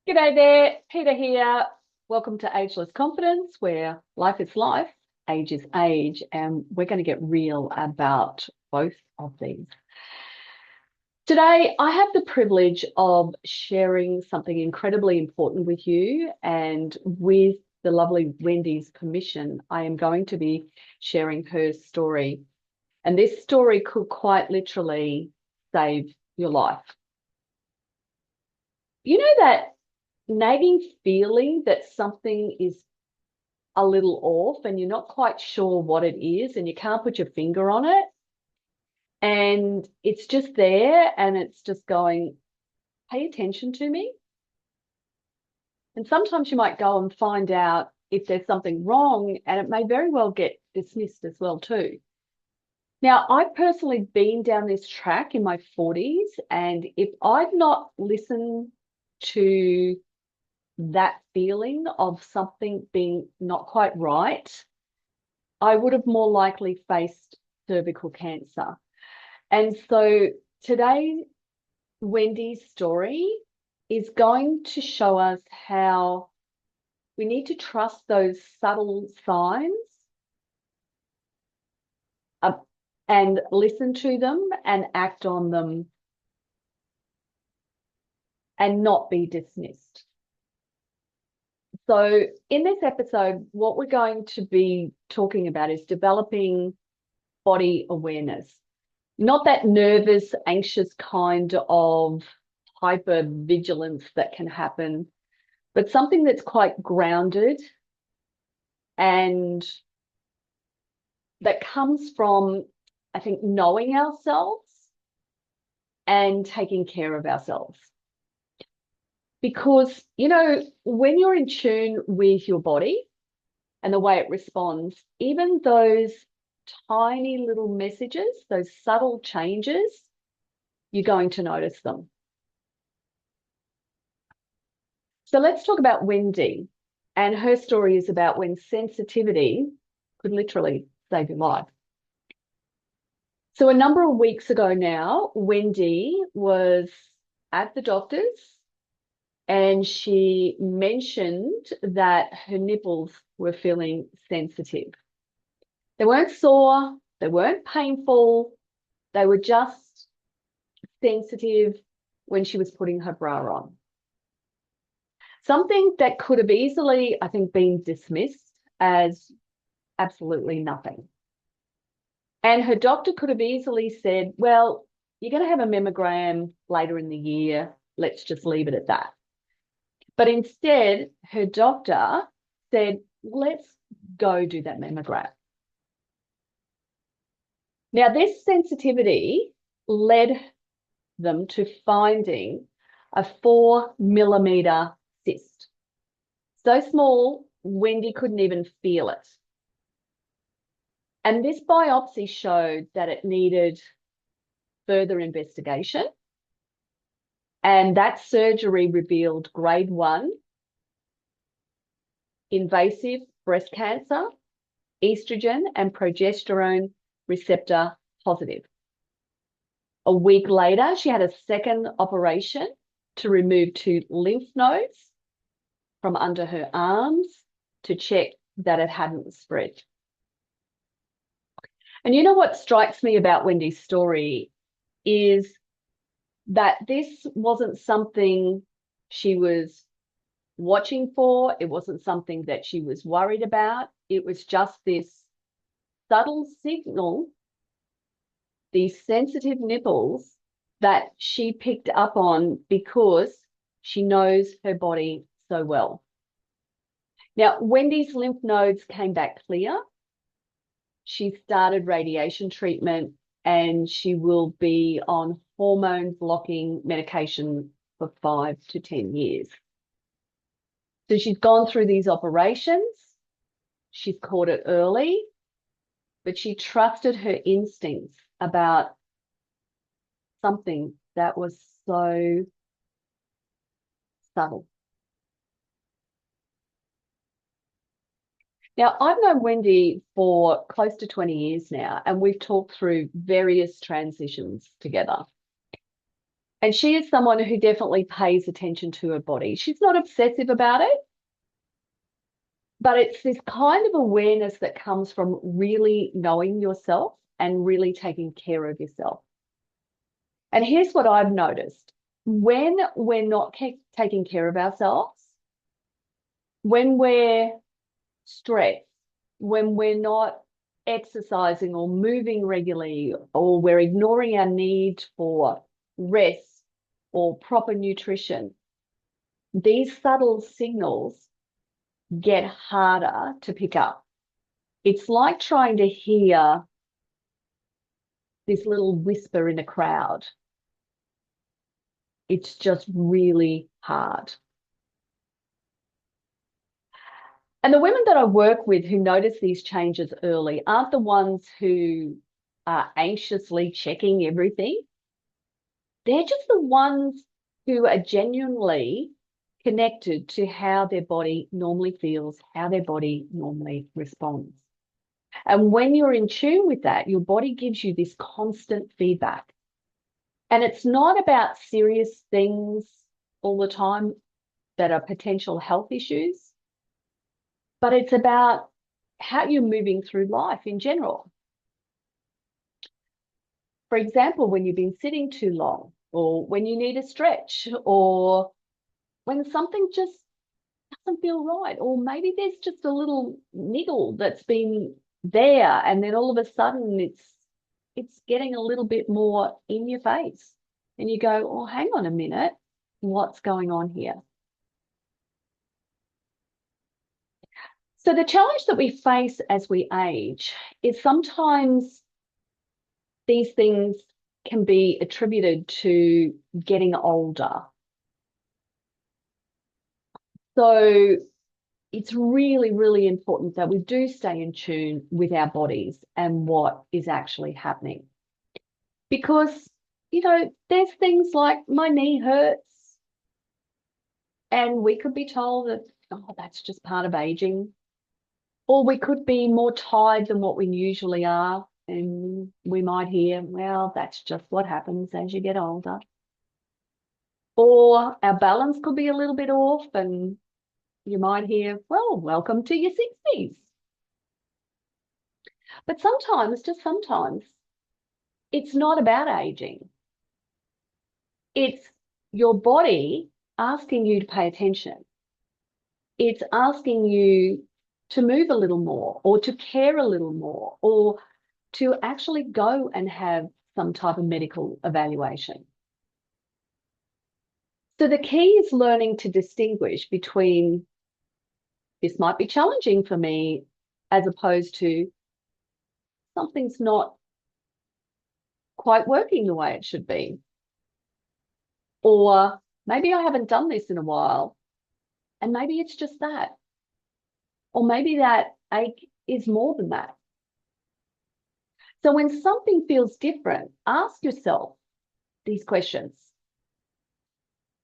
G'day there, Peter here. Welcome to Ageless Confidence, where life is life, age is age, and we're going to get real about both of these. Today, I have the privilege of sharing something incredibly important with you, and with the lovely Wendy's permission, I am going to be sharing her story. And this story could quite literally save your life. You know that nagging feeling that something is a little off and you're not quite sure what it is and you can't put your finger on it, and it's just there and it's just going, pay attention to me. And sometimes you might go and find out if there's something wrong, and it may very well get dismissed as well too. Now, I've personally been down this track in my 40s, and if I'd not listened to that feeling of something being not quite right, I would have more likely faced cervical cancer. And so today, Wendy's story is going to show us how we need to trust those subtle signs, uh, and listen to them and act on them and not be dismissed. So in this episode, what we're going to be talking about is developing body awareness. Not that nervous, anxious kind of hypervigilance that can happen, but something that's quite grounded and that comes from, I think, knowing ourselves and taking care of ourselves. Because, when you're in tune with your body and the way it responds, even those tiny little messages, those subtle changes, you're going to notice them. So let's talk about Wendy. And her story is about when sensitivity could literally save your life. So a number of weeks ago now, Wendy was at the doctor's and she mentioned that her nipples were feeling sensitive. They weren't sore, they weren't painful, they were just sensitive when she was putting her bra on. Something that could have easily, I think, been dismissed as absolutely nothing. And her doctor could have easily said, well, you're going to have a mammogram later in the year. Let's just leave it at that. But instead, her doctor said, let's go do that mammogram. Now, this sensitivity led them to finding a 4 millimeter cyst. So small, Wendy couldn't even feel it. And this biopsy showed that it needed further investigation. And that surgery revealed grade 1 invasive breast cancer, estrogen and progesterone receptor positive. A week later, she had a second operation to remove 2 lymph nodes from under her arms to check that it hadn't spread. And you know what strikes me about Wendy's story is that this wasn't something she was watching for. It wasn't something that she was worried about. It was just this subtle signal, these sensitive nipples that she picked up on because she knows her body so well. Now, Wendy's lymph nodes came back clear. She started radiation treatment and she will be on hormone blocking medication for 5 to 10 years. So she's gone through these operations. She's caught it early, but she trusted her instincts about something that was so subtle. Now, I've known Wendy for close to 20 years now, and we've talked through various transitions together. And she is someone who definitely pays attention to her body. She's not obsessive about it, but it's this kind of awareness that comes from really knowing yourself and really taking care of yourself. And here's what I've noticed. When we're not taking care of ourselves, when we're stressed, when we're not exercising or moving regularly, or we're ignoring our need for rest or proper nutrition, these subtle signals get harder to pick up. It's like trying to hear this little whisper in a crowd. It's just really hard. And the women that I work with who notice these changes early aren't the ones who are anxiously checking everything. They're just the ones who are genuinely connected to how their body normally feels, how their body normally responds. And when you're in tune with that, your body gives you this constant feedback. And it's not about serious things all the time that are potential health issues, but it's about how you're moving through life in general. For example, when you've been sitting too long, or when you need a stretch, or when something just doesn't feel right, or maybe there's just a little niggle that's been there, and then all of a sudden it's getting a little bit more in your face. And you go, oh, hang on a minute, what's going on here? So the challenge that we face as we age is sometimes these things can be attributed to getting older. So it's really, really important that we do stay in tune with our bodies and what is actually happening. Because, there's things like my knee hurts, and we could be told that, oh, that's just part of aging. Or we could be more tired than what we usually are, and we might hear, well, that's just what happens as you get older. Or our balance could be a little bit off, and you might hear, well, welcome to your 60s. But sometimes, just sometimes, it's not about aging. It's your body asking you to pay attention. It's asking you to move a little more, or to care a little more, or to actually go and have some type of medical evaluation. So the key is learning to distinguish between this might be challenging for me, as opposed to something's not quite working the way it should be. Or maybe I haven't done this in a while, and maybe it's just that. Or maybe that ache is more than that. So when something feels different, ask yourself these questions.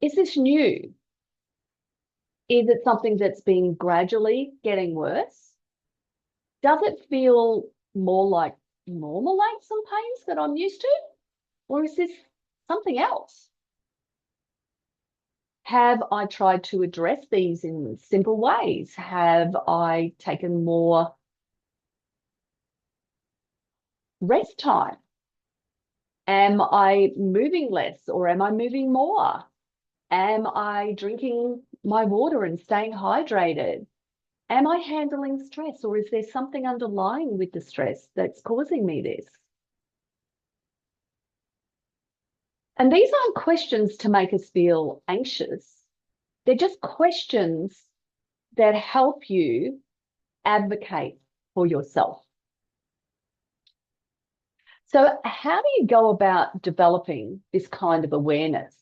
Is this new? Is it something that's been gradually getting worse? Does it feel more like normal aches and pains that I'm used to? Or is this something else? Have I tried to address these in simple ways? Have I taken more rest time? Am I moving less, or am I moving more? Am I drinking my water and staying hydrated? Am I handling stress, or is there something underlying with the stress that's causing me this? And these aren't questions to make us feel anxious. They're just questions that help you advocate for yourself. So how do you go about developing this kind of awareness?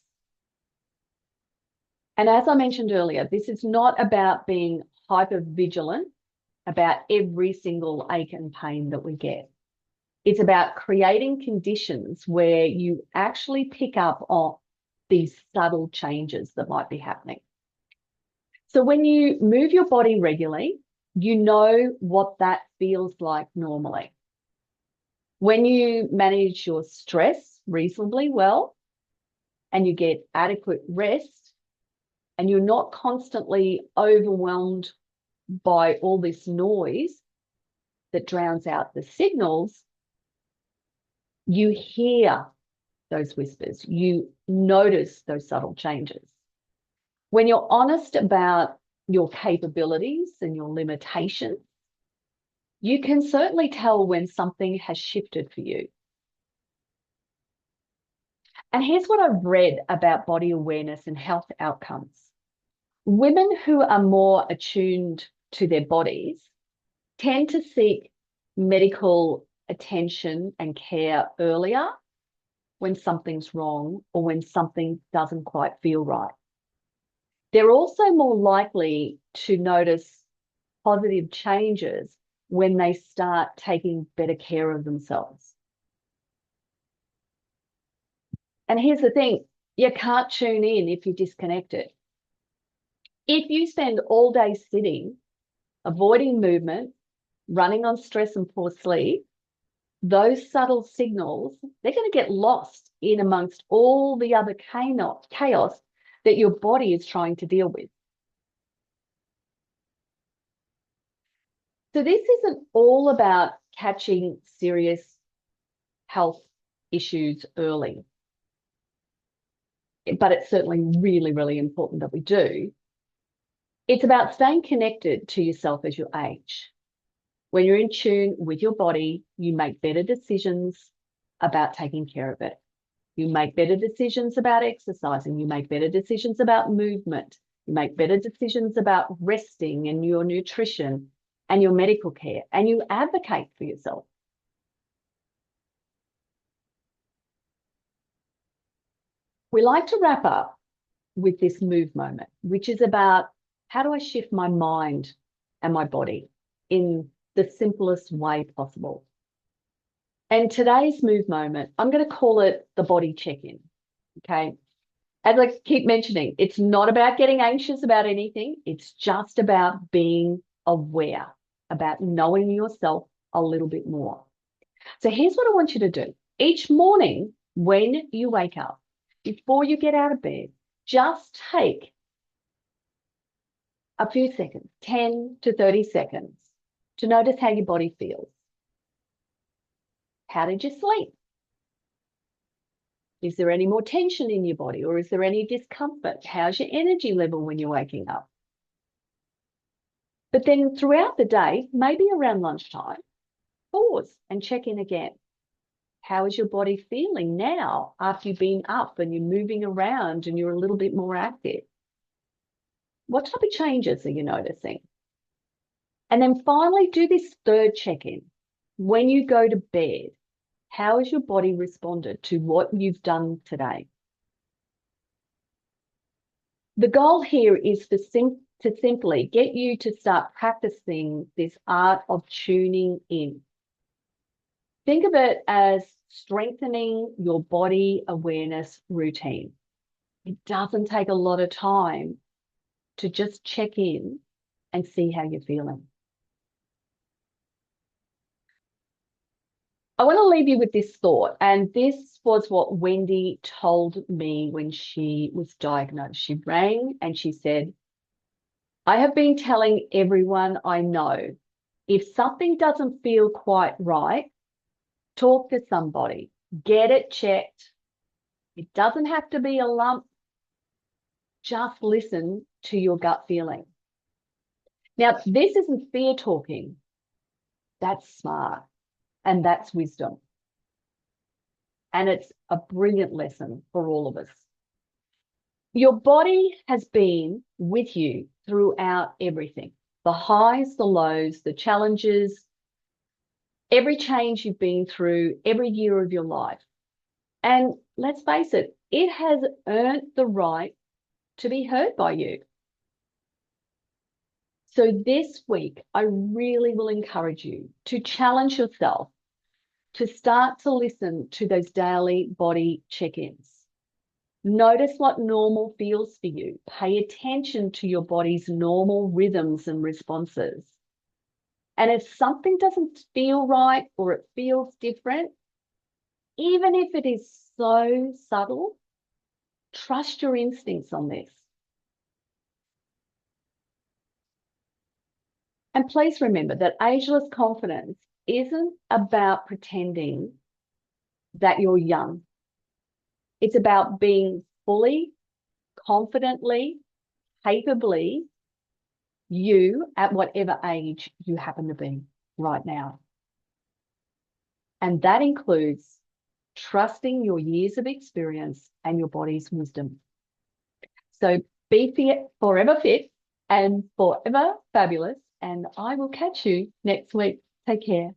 And as I mentioned earlier, this is not about being hyper vigilant about every single ache and pain that we get. It's about creating conditions where you actually pick up on these subtle changes that might be happening. So when you move your body regularly, you know what that feels like normally. When you manage your stress reasonably well, and you get adequate rest and you're not constantly overwhelmed by all this noise that drowns out the signals, you hear those whispers, you notice those subtle changes. When you're honest about your capabilities and your limitations, you can certainly tell when something has shifted for you. And here's what I've read about body awareness and health outcomes. Women who are more attuned to their bodies tend to seek medical attention and care earlier when something's wrong or when something doesn't quite feel right. They're also more likely to notice positive changes when they start taking better care of themselves. And here's the thing, you can't tune in if you're disconnected. If you spend all day sitting, avoiding movement, running on stress and poor sleep, those subtle signals, they're going to get lost in amongst all the other chaos that your body is trying to deal with. So this isn't all about catching serious health issues early, but it's certainly really, really important that we do. It's about staying connected to yourself as you age. When you're in tune with your body, you make better decisions about taking care of it. You make better decisions about exercising. You make better decisions about movement. You make better decisions about resting and your nutrition and your medical care, and you advocate for yourself. We like to wrap up with this move moment, which is about how do I shift my mind and my body in the simplest way possible. And today's move moment, I'm going to call it the body check-in, okay? As I keep mentioning, it's not about getting anxious about anything. It's just about being aware, about knowing yourself a little bit more. So here's what I want you to do. Each morning when you wake up, before you get out of bed, just take a few seconds, 10 to 30 seconds, to notice how your body feels. How did you sleep? Is there any more tension in your body, or is there any discomfort? How's your energy level when you're waking up? But then throughout the day, maybe around lunchtime, pause and check in again. How is your body feeling now after you've been up and you're moving around and you're a little bit more active? What type of changes are you noticing? And then finally, do this third check-in. When you go to bed, how has your body responded to what you've done today? The goal here is to simply get you to start practicing this art of tuning in. Think of it as strengthening your body awareness routine. It doesn't take a lot of time to just check in and see how you're feeling. I want to leave you with this thought, and this was what Wendy told me when she was diagnosed. She rang and she said, I have been telling everyone I know, if something doesn't feel quite right, talk to somebody, get it checked. It doesn't have to be a lump. Just listen to your gut feeling. Now, this isn't fear talking. That's smart. And that's wisdom. And it's a brilliant lesson for all of us. Your body has been with you throughout everything. The highs, the lows, the challenges, every change you've been through, every year of your life. And let's face it, it has earned the right to be heard by you. So this week, I really will encourage you to challenge yourself to start to listen to those daily body check-ins. Notice what normal feels for you. Pay attention to your body's normal rhythms and responses. And if something doesn't feel right or it feels different, even if it is so subtle, Trust your instincts on this. And please remember that ageless confidence isn't about pretending that you're young. It's about being fully, confidently, capably you at whatever age you happen to be right now. And that includes trusting your years of experience and your body's wisdom. So be fit, forever fit and forever fabulous. And I will catch you next week. Take care.